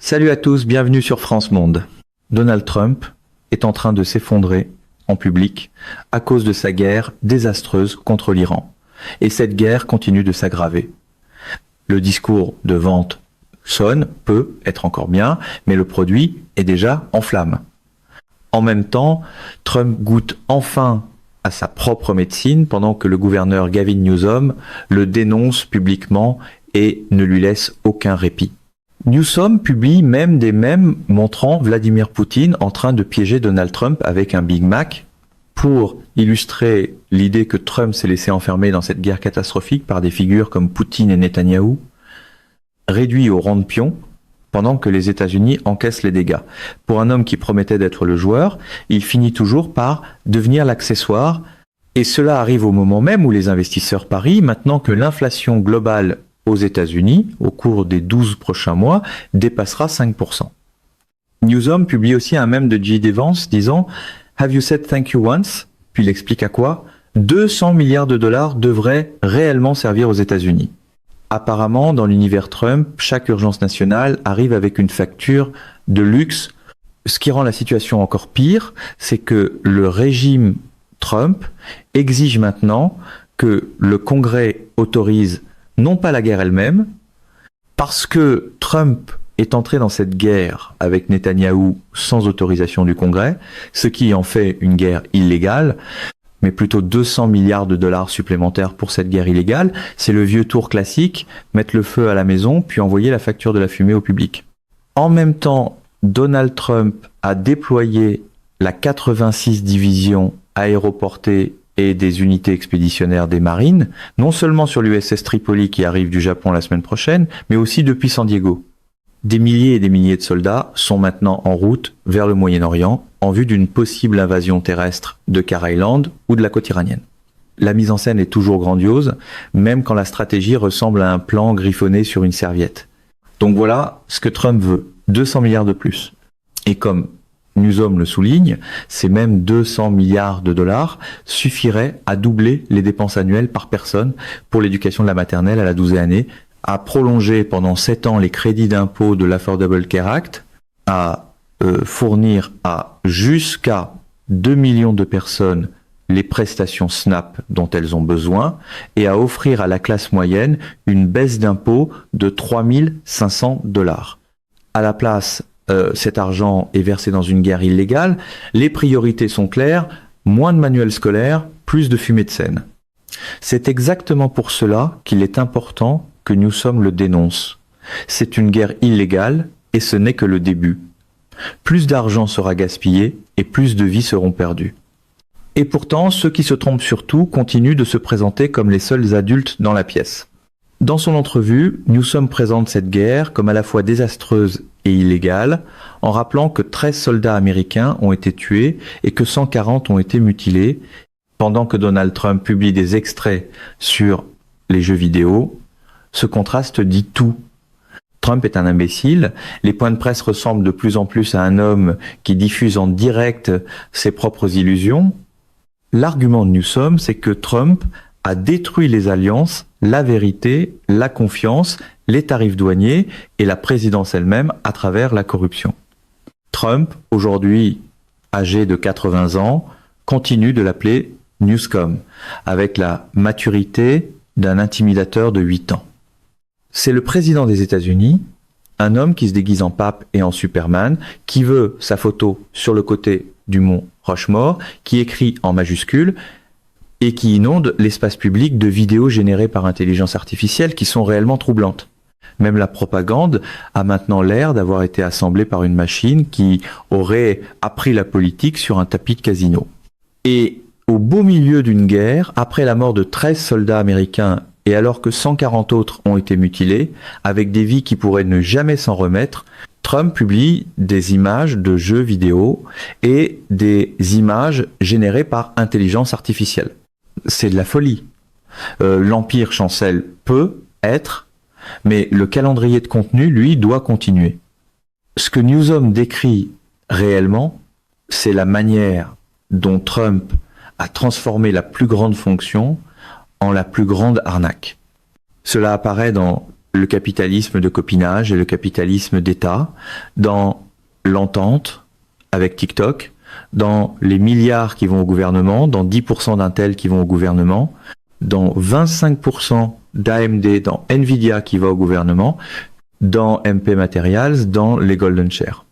Salut à tous, bienvenue sur France Monde. Donald Trump est en train de s'effondrer en public à cause de sa guerre désastreuse contre l'Iran. Et cette guerre continue de s'aggraver. Le discours de vente sonne, peut être encore bien, mais le produit est déjà en flammes. En même temps, Trump goûte enfin à sa propre médecine pendant que le gouverneur Gavin Newsom le dénonce publiquement et ne lui laisse aucun répit. Newsom publie même des mèmes montrant Vladimir Poutine en train de piéger Donald Trump avec un Big Mac pour illustrer l'idée que Trump s'est laissé enfermer dans cette guerre catastrophique par des figures comme Poutine et Netanyahou, réduit au rang de pion pendant que les États-Unis encaissent les dégâts. Pour un homme qui promettait d'être le joueur, il finit toujours par devenir l'accessoire. Et cela arrive au moment même où les investisseurs parient, maintenant que l'inflation globale aux États-Unis, au cours des 12 prochains mois, dépassera 5%. Newsom publie aussi un mème de J.D. Vance disant « Have you said thank you once ?» Puis il explique à quoi 200 milliards de dollars devraient réellement servir aux États-Unis. Apparemment, dans l'univers Trump, chaque urgence nationale arrive avec une facture de luxe. Ce qui rend la situation encore pire, c'est que le régime Trump exige maintenant que le Congrès autorise non pas la guerre elle-même, parce que Trump est entré dans cette guerre avec Netanyahou sans autorisation du Congrès, ce qui en fait une guerre illégale, mais plutôt 200 milliards de dollars supplémentaires pour cette guerre illégale. C'est le vieux tour classique, mettre le feu à la maison, puis envoyer la facture de la fumée au public. En même temps, Donald Trump a déployé la 86 division aéroportée et des unités expéditionnaires des marines, non seulement sur l'USS Tripoli qui arrive du Japon la semaine prochaine, mais aussi depuis San Diego. Des milliers et des milliers de soldats sont maintenant en route vers le Moyen-Orient en vue d'une possible invasion terrestre de Carr Island ou de la côte iranienne. La mise en scène est toujours grandiose, même quand la stratégie ressemble à un plan griffonné sur une serviette. Donc voilà ce que Trump veut, 200 milliards de plus. Et comme Newsom le souligne, ces mêmes 200 milliards de dollars suffiraient à doubler les dépenses annuelles par personne pour l'éducation de la maternelle à la 12e année, à prolonger pendant 7 ans les crédits d'impôt de l'Affordable Care Act, à fournir à jusqu'à 2 millions de personnes les prestations SNAP dont elles ont besoin et à offrir à la classe moyenne une baisse d'impôt de 3 500 $. À la place, cet argent est versé dans une guerre illégale. Les priorités sont claires, moins de manuels scolaires, plus de fumée de scène. C'est exactement pour cela qu'il est important que Newsom le dénonce. C'est une guerre illégale et ce n'est que le début. Plus d'argent sera gaspillé et plus de vies seront perdues. Et pourtant, ceux qui se trompent sur tout continuent de se présenter comme les seuls adultes dans la pièce. Dans son entrevue, Newsom présente cette guerre comme à la fois désastreuse et illégale, en rappelant que 13 soldats américains ont été tués et que 140 ont été mutilés, pendant que Donald Trump publie des extraits sur les jeux vidéo. Ce contraste dit tout. Trump est un imbécile, les points de presse ressemblent de plus en plus à un homme qui diffuse en direct ses propres illusions. L'argument de Newsom, c'est que Trump a détruit les alliances, la vérité, la confiance, les tarifs douaniers et la présidence elle-même à travers la corruption. Trump, aujourd'hui âgé de 80 ans, continue de l'appeler Newscom, avec la maturité d'un intimidateur de 8 ans. C'est le président des États-Unis, un homme qui se déguise en pape et en Superman, qui veut sa photo sur le côté du mont Rushmore, qui écrit en majuscules et qui inonde l'espace public de vidéos générées par intelligence artificielle qui sont réellement troublantes. Même la propagande a maintenant l'air d'avoir été assemblée par une machine qui aurait appris la politique sur un tapis de casino. Et au beau milieu d'une guerre, après la mort de 13 soldats américains et alors que 140 autres ont été mutilés, avec des vies qui pourraient ne jamais s'en remettre, Trump publie des images de jeux vidéo et des images générées par intelligence artificielle. C'est de la folie. L'Empire chancelle peut être, mais le calendrier de contenu, lui, doit continuer. Ce que Newsom décrit réellement, c'est la manière dont Trump a transformé la plus grande fonction en la plus grande arnaque. Cela apparaît dans le capitalisme de copinage et le capitalisme d'État, dans l'entente avec TikTok, dans les milliards qui vont au gouvernement, dans 10% d'Intel qui vont au gouvernement, dans 25% d'AMD, dans Nvidia qui va au gouvernement, dans MP Materials, dans les Golden Share.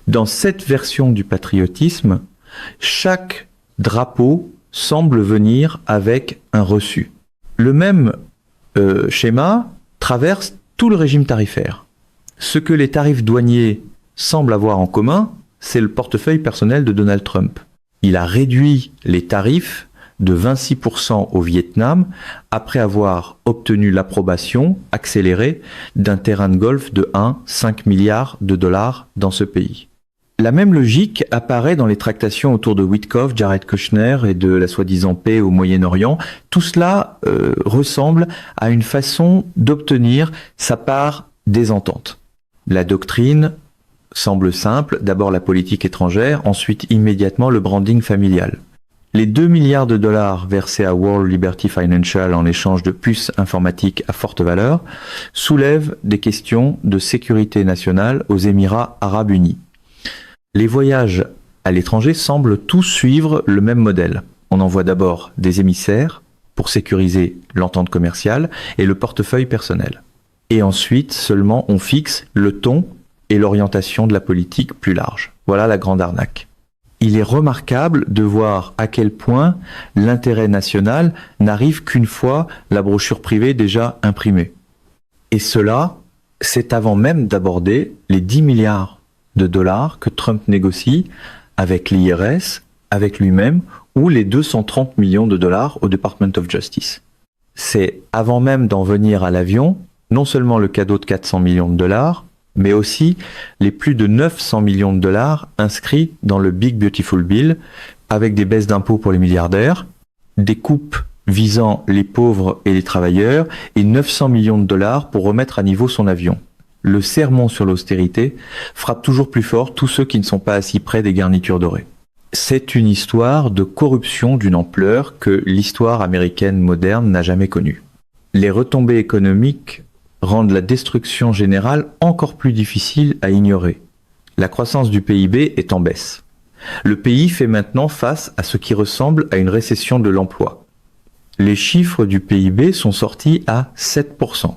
Dans cette version du patriotisme, chaque drapeau semble venir avec un reçu. Le même schéma traverse tout le régime tarifaire. Ce que les tarifs douaniers semblent avoir en commun, c'est le portefeuille personnel de Donald Trump. Il a réduit les tarifs de 26% au Vietnam après avoir obtenu l'approbation accélérée d'un terrain de golf de 1,5 milliard de dollars dans ce pays. La même logique apparaît dans les tractations autour de Witkoff, Jared Kushner et de la soi-disant paix au Moyen-Orient. Tout cela ressemble à une façon d'obtenir sa part des ententes. La doctrine semble simple, d'abord la politique étrangère, ensuite immédiatement le branding familial. Les 2 milliards de dollars versés à World Liberty Financial en échange de puces informatiques à forte valeur soulèvent des questions de sécurité nationale aux Émirats arabes unis. Les voyages à l'étranger semblent tous suivre le même modèle. On envoie d'abord des émissaires pour sécuriser l'entente commerciale et le portefeuille personnel. Et ensuite seulement on fixe le ton et l'orientation de la politique plus large. Voilà la grande arnaque. Il est remarquable de voir à quel point l'intérêt national n'arrive qu'une fois la brochure privée déjà imprimée. Et cela, c'est avant même d'aborder les 10 milliards de dollars que Trump négocie avec l'IRS, avec lui-même, ou les 230 millions de dollars au Department of Justice. C'est avant même d'en venir à l'avion, non seulement le cadeau de 400 millions de dollars, mais aussi les plus de 900 millions de dollars inscrits dans le Big Beautiful Bill, avec des baisses d'impôts pour les milliardaires, des coupes visant les pauvres et les travailleurs, et 900 millions de dollars pour remettre à niveau son avion. Le sermon sur l'austérité frappe toujours plus fort tous ceux qui ne sont pas assis près des garnitures dorées. C'est une histoire de corruption d'une ampleur que l'histoire américaine moderne n'a jamais connue. Les retombées économiques rendent la destruction générale encore plus difficile à ignorer. La croissance du PIB est en baisse. Le pays fait maintenant face à ce qui ressemble à une récession de l'emploi. Les chiffres du PIB sont sortis à 7%.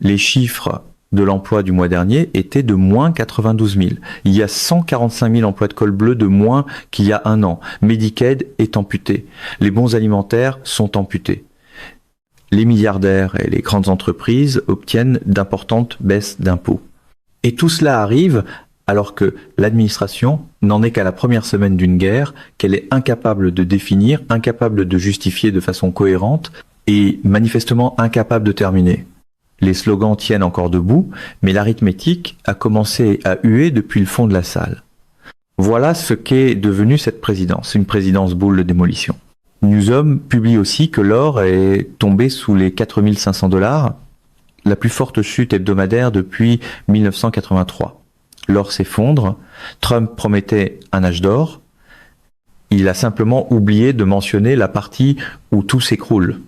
Les chiffres de l'emploi du mois dernier étaient de moins 92 000. Il y a 145 000 emplois de col bleu de moins qu'il y a un an. Medicaid est amputé. Les bons alimentaires sont amputés. Les milliardaires et les grandes entreprises obtiennent d'importantes baisses d'impôts. Et tout cela arrive alors que l'administration n'en est qu'à la première semaine d'une guerre, qu'elle est incapable de définir, incapable de justifier de façon cohérente et manifestement incapable de terminer. Les slogans tiennent encore debout, mais l'arithmétique a commencé à huer depuis le fond de la salle. Voilà ce qu'est devenue cette présidence, une présidence boule de démolition. Newsom publie aussi que l'or est tombé sous les 4 500 $, la plus forte chute hebdomadaire depuis 1983. L'or s'effondre, Trump promettait un âge d'or, il a simplement oublié de mentionner la partie où tout s'écroule.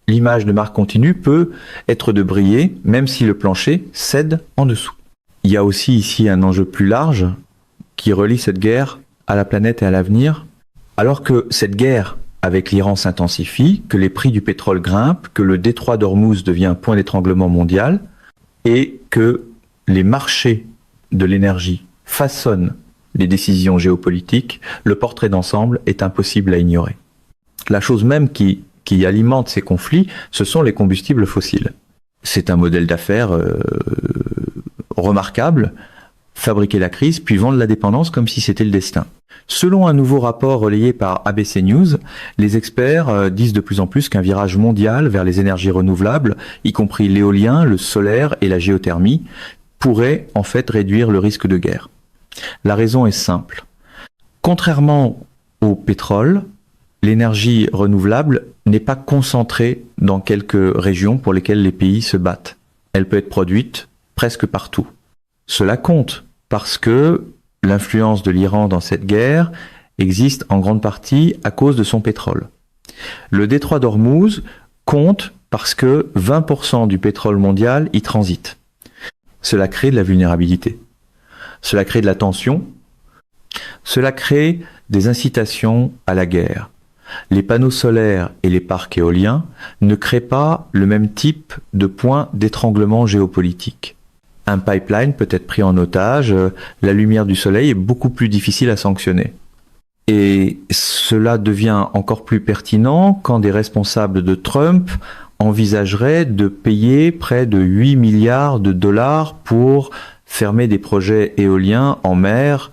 L'image de marque continue peut être de briller, même si le plancher cède en dessous. Il y a aussi ici un enjeu plus large qui relie cette guerre à la planète et à l'avenir. Alors que cette guerre avec l'Iran s'intensifie, que les prix du pétrole grimpent, que le détroit d'Ormuz devient un point d'étranglement mondial et que les marchés de l'énergie façonnent les décisions géopolitiques, le portrait d'ensemble est impossible à ignorer. La chose même qui alimente ces conflits, ce sont les combustibles fossiles. C'est un modèle d'affaires remarquable, fabriquer la crise, puis vendre la dépendance comme si c'était le destin. Selon un nouveau rapport relayé par ABC News, les experts disent de plus en plus qu'un virage mondial vers les énergies renouvelables, y compris l'éolien, le solaire et la géothermie, pourrait en fait réduire le risque de guerre. La raison est simple. Contrairement au pétrole, l'énergie renouvelable n'est pas concentrée dans quelques régions pour lesquelles les pays se battent. Elle peut être produite presque partout. Cela compte parce que l'influence de l'Iran dans cette guerre existe en grande partie à cause de son pétrole. Le détroit d'Ormuz compte parce que 20% du pétrole mondial y transite. Cela crée de la vulnérabilité. Cela crée de la tension. Cela crée des incitations à la guerre. Les panneaux solaires et les parcs éoliens ne créent pas le même type de point d'étranglement géopolitique. Un pipeline peut être pris en otage, la lumière du soleil est beaucoup plus difficile à sanctionner. Et cela devient encore plus pertinent quand des responsables de Trump envisageraient de payer près de 8 milliards de dollars pour fermer des projets éoliens en mer,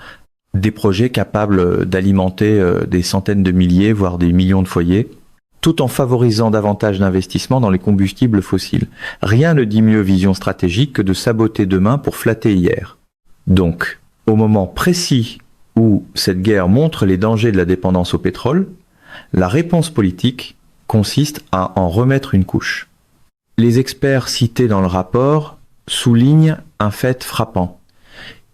des projets capables d'alimenter des centaines de milliers, voire des millions de foyers, tout en favorisant davantage d'investissements dans les combustibles fossiles. Rien ne dit mieux vision stratégique que de saboter demain pour flatter hier. Donc, au moment précis où cette guerre montre les dangers de la dépendance au pétrole, la réponse politique consiste à en remettre une couche. Les experts cités dans le rapport soulignent un fait frappant.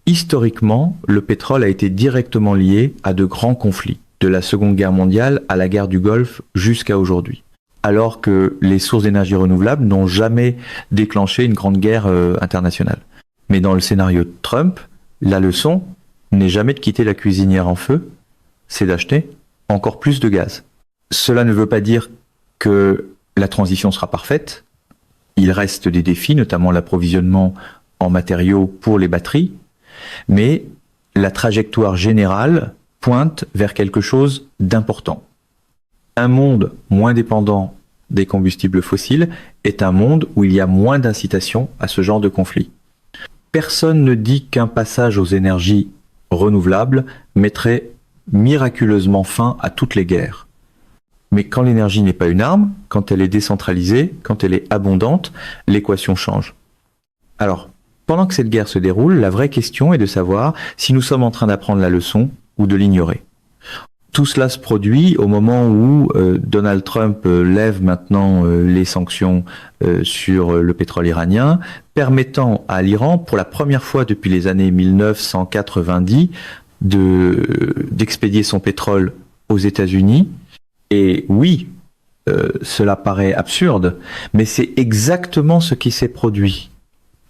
Historiquement, le pétrole a été directement lié à de grands conflits, de la Seconde Guerre mondiale à la guerre du Golfe jusqu'à aujourd'hui, alors que les sources d'énergie renouvelable n'ont jamais déclenché une grande guerre internationale. Mais dans le scénario de Trump, la leçon n'est jamais de quitter la cuisinière en feu, c'est d'acheter encore plus de gaz. Cela ne veut pas dire que la transition sera parfaite. Il reste des défis, notamment l'approvisionnement en matériaux pour les batteries, mais la trajectoire générale pointe vers quelque chose d'important. Un monde moins dépendant des combustibles fossiles est un monde où il y a moins d'incitation à ce genre de conflit. Personne ne dit qu'un passage aux énergies renouvelables mettrait miraculeusement fin à toutes les guerres. Mais quand l'énergie n'est pas une arme, quand elle est décentralisée, quand elle est abondante, l'équation change. Alors, pendant que cette guerre se déroule, la vraie question est de savoir si nous sommes en train d'apprendre la leçon ou de l'ignorer. Tout cela se produit au moment où Donald Trump lève maintenant les sanctions sur le pétrole iranien, permettant à l'Iran, pour la première fois depuis les années 1990, d'expédier son pétrole aux États-Unis. Et oui, cela paraît absurde, mais c'est exactement ce qui s'est produit.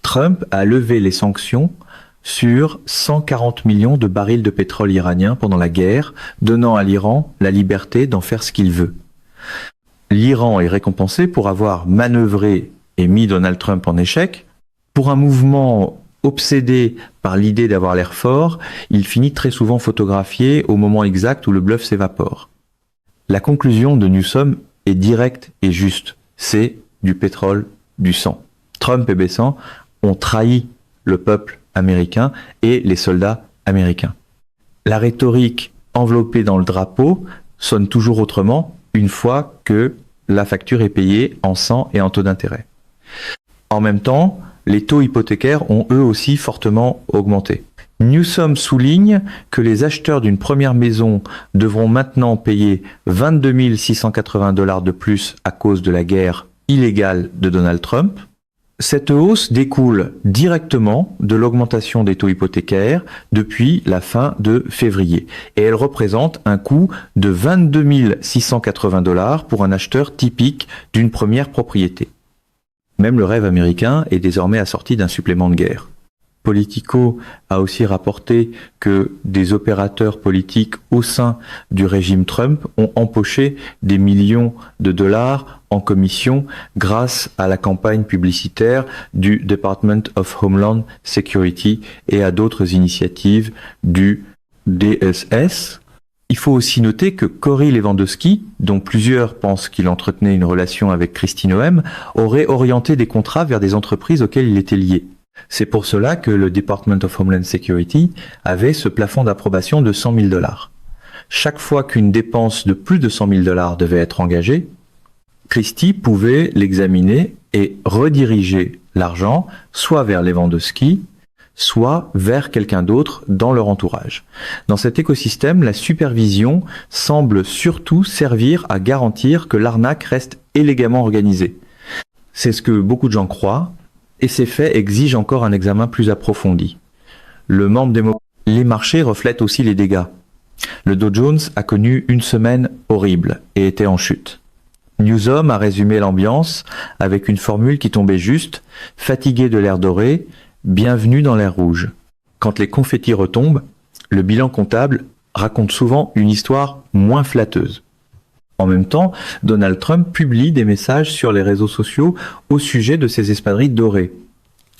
Trump a levé les sanctions sur 140 millions de barils de pétrole iranien pendant la guerre, donnant à l'Iran la liberté d'en faire ce qu'il veut. L'Iran est récompensé pour avoir manœuvré et mis Donald Trump en échec. Pour un mouvement obsédé par l'idée d'avoir l'air fort, il finit très souvent photographié au moment exact où le bluff s'évapore. La conclusion de Newsom est directe et juste. C'est du pétrole, du sang. Trump et Besant ont trahi le peuple américain et les soldats américains. La rhétorique enveloppée dans le drapeau sonne toujours autrement une fois que la facture est payée en sang et en taux d'intérêt. En même temps, les taux hypothécaires ont eux aussi fortement augmenté. Newsom souligne que les acheteurs d'une première maison devront maintenant payer 22 680 $ de plus à cause de la guerre illégale de Donald Trump. Cette hausse découle directement de l'augmentation des taux hypothécaires depuis la fin de février et elle représente un coût de 22 680 $ pour un acheteur typique d'une première propriété. Même le rêve américain est désormais assorti d'un supplément de guerre. Politico a aussi rapporté que des opérateurs politiques au sein du régime Trump ont empoché des millions de dollars en commission grâce à la campagne publicitaire du Department of Homeland Security et à d'autres initiatives du DSS. Il faut aussi noter que Corey Lewandowski, dont plusieurs pensent qu'il entretenait une relation avec Kristi Noem, aurait orienté des contrats vers des entreprises auxquelles il était lié. C'est pour cela que le Department of Homeland Security avait ce plafond d'approbation de 100 000 $. Chaque fois qu'une dépense de plus de 100 000 $ devait être engagée, Kristi pouvait l'examiner et rediriger l'argent soit vers Lewandowski, soit vers quelqu'un d'autre dans leur entourage. Dans cet écosystème, la supervision semble surtout servir à garantir que l'arnaque reste élégamment organisée. C'est ce que beaucoup de gens croient, et ces faits exigent encore un examen plus approfondi. Les marchés reflètent aussi les dégâts. Le Dow Jones a connu une semaine horrible et était en chute. Newsom a résumé l'ambiance avec une formule qui tombait juste: fatigué de l'ère dorée, bienvenue dans l'ère rouge. Quand les confettis retombent, le bilan comptable raconte souvent une histoire moins flatteuse. En même temps, Donald Trump publie des messages sur les réseaux sociaux au sujet de ses espadrilles dorées.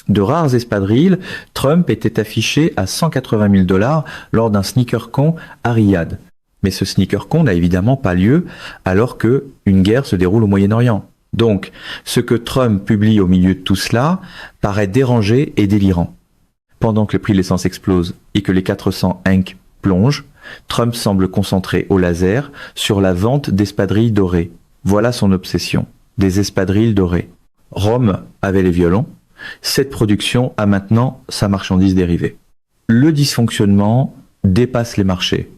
De rares espadrilles, Trump était affiché à 180 000 $ lors d'un sneaker-con à Riyad. Mais ce sneaker-con n'a évidemment pas lieu alors que une guerre se déroule au Moyen-Orient. Donc, ce que Trump publie au milieu de tout cela paraît dérangé et délirant. Pendant que le prix de l'essence explose et que les 400 Inc. plongent, Trump semble concentré au laser sur la vente d'espadrilles dorées. Voilà son obsession, des espadrilles dorées. Rome avait les violons, cette production a maintenant sa marchandise dérivée. Le dysfonctionnement dépasse les marchés.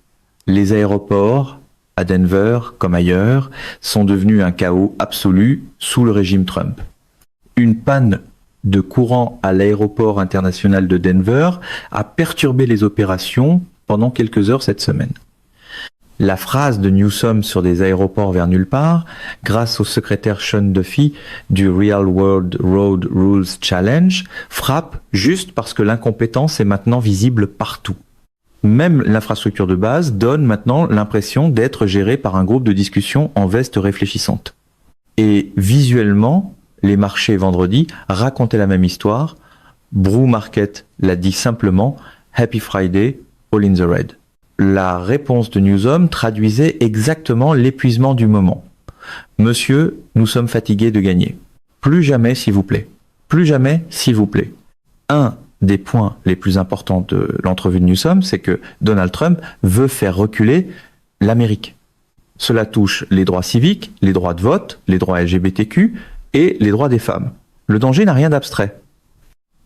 Les aéroports, à Denver comme ailleurs, sont devenus un chaos absolu sous le régime Trump. Une panne de courant à l'aéroport international de Denver a perturbé les opérations pendant quelques heures cette semaine. La phrase de Newsom sur des aéroports vers nulle part, grâce au secrétaire Sean Duffy du Real World Road Rules Challenge, frappe juste parce que l'incompétence est maintenant visible partout. Même l'infrastructure de base donne maintenant l'impression d'être gérée par un groupe de discussion en veste réfléchissante. Et visuellement, les marchés vendredi racontaient la même histoire. Brew Market l'a dit simplement, Happy Friday, all in the red. La réponse de Newsom traduisait exactement l'épuisement du moment. Monsieur, nous sommes fatigués de gagner. Plus jamais, s'il vous plaît. Plus jamais, s'il vous plaît. Un des points les plus importants de l'entrevue de Newsom, c'est que Donald Trump veut faire reculer l'Amérique. Cela touche les droits civiques, les droits de vote, les droits LGBTQ et les droits des femmes. Le danger n'a rien d'abstrait.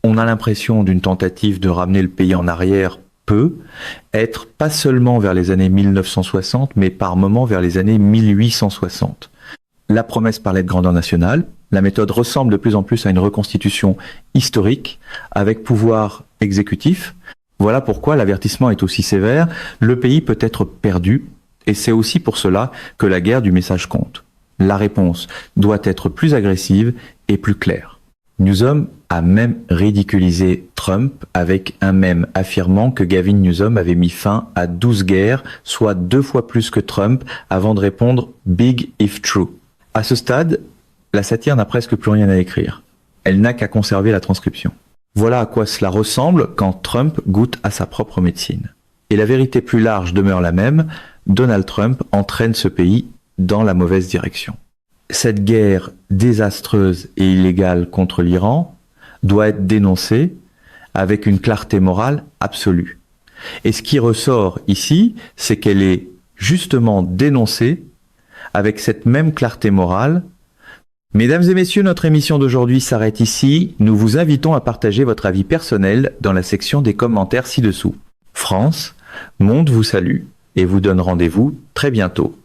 On a l'impression d'une tentative de ramener le pays en arrière peut être pas seulement vers les années 1960, mais par moments vers les années 1860. La promesse parlait de grandeur nationale. La méthode ressemble de plus en plus à une reconstitution historique avec pouvoir exécutif. Voilà pourquoi l'avertissement est aussi sévère. Le pays peut être perdu et c'est aussi pour cela que la guerre du message compte. La réponse doit être plus agressive et plus claire. Newsom a même ridiculisé Trump avec un mème affirmant que Gavin Newsom avait mis fin à 12 guerres, soit 2 fois plus que Trump, avant de répondre « big if true ». À ce stade, la satire n'a presque plus rien à écrire. Elle n'a qu'à conserver la transcription. Voilà à quoi cela ressemble quand Trump goûte à sa propre médecine. Et la vérité plus large demeure la même, Donald Trump entraîne ce pays dans la mauvaise direction. Cette guerre désastreuse et illégale contre l'Iran doit être dénoncée avec une clarté morale absolue. Et ce qui ressort ici, c'est qu'elle est justement dénoncée avec cette même clarté morale. Mesdames et messieurs, notre émission d'aujourd'hui s'arrête ici. Nous vous invitons à partager votre avis personnel dans la section des commentaires ci-dessous. France, Monde vous salue et vous donne rendez-vous très bientôt.